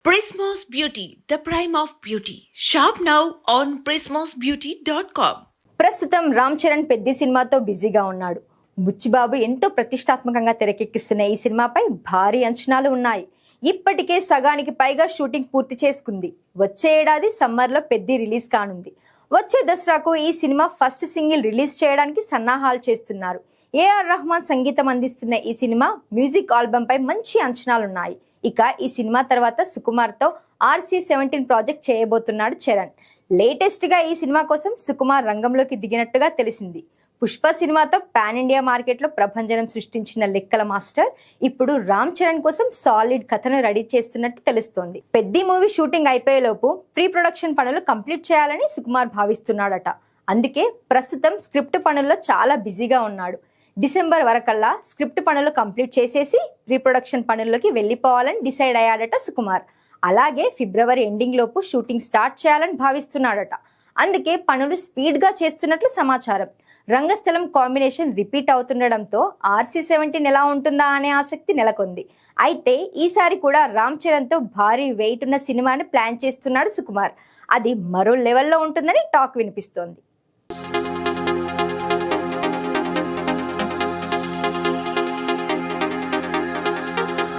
Prismos Beauty, the prime of beauty. Shop now on prismosbeauty.com. ప్రస్తుతం రామ్ చరణ్ పెద్ద సినిమాతో బిజీగా ఉన్నాడు. బుచ్చిబాబు ఎంతో ప్రతిష్టాత్మకంగా తెరకెక్కిస్తున్న ఈ సినిమాపై భారీ అంచనాలు ఉన్నాయి. ఇప్పటికే సగానికి పైగా షూటింగ్ పూర్తి చేసుకుంది. వచ్చే ఏడాది సమ్మర్లో పెద్ద రిలీజ్ కానుంది. వచ్చే దసరాకు ఈ సినిమా ఫస్ట్ సింగిల్ రిలీజ్ చేయడానికి సన్నాహాలు చేస్తున్నారు. ఏఆర్ రెహమాన్ సంగీతం అందిస్తున్న ఈ సినిమా మ్యూజిక్ ఆల్బమ్ పై మంచి అంచనాలున్నాయి. ఇక ఈ సినిమా తర్వాత సుకుమార్ తో RC-17 ప్రాజెక్ట్ చేయబోతున్నాడు చరణ్. లేటెస్ట్ గా ఈ సినిమా కోసం సుకుమార్ రంగంలోకి దిగినట్టుగా తెలిసింది. పుష్ప సినిమాతో పాన్ ఇండియా మార్కెట్ లో ప్రభంజనం సృష్టించిన లెక్కల మాస్టర్ ఇప్పుడు రామ్ చరణ్ కోసం సాలిడ్ కథను రెడీ చేస్తున్నట్టు తెలుస్తోంది. పెద్ద మూవీ షూటింగ్ అయిపోయేలోపు ప్రీ ప్రొడక్షన్ పనులు కంప్లీట్ చేయాలని సుకుమార్ భావిస్తున్నాడట. అందుకే ప్రస్తుతం స్క్రిప్ట్ పనుల్లో చాలా బిజీగా ఉన్నాడు. డిసెంబర్ వరకల్లా స్క్రిప్ట్ పనులు కంప్లీట్ చేసేసి ప్రీ ప్రొడక్షన్ పనుల్లోకి వెళ్ళిపోవాలని డిసైడ్ అయ్యాడట సుకుమార్. అలాగే ఫిబ్రవరి ఎండింగ్ లోపు షూటింగ్ స్టార్ట్ చేయాలని భావిస్తున్నాడట. అందుకే పనులు స్పీడ్ గా చేస్తున్నట్లు సమాచారం. రంగస్థలం కాంబినేషన్ రిపీట్ అవుతుండడంతో RC-17 ఎలా ఉంటుందా అనే ఆసక్తి నెలకొంది. అయితే ఈసారి కూడా రామ్ చరణ్ తో భారీ వెయిట్ ఉన్న సినిమాని ప్లాన్ చేస్తున్నాడు సుకుమార్. అది మరో లెవెల్లో ఉంటుందని టాక్ వినిపిస్తోంది.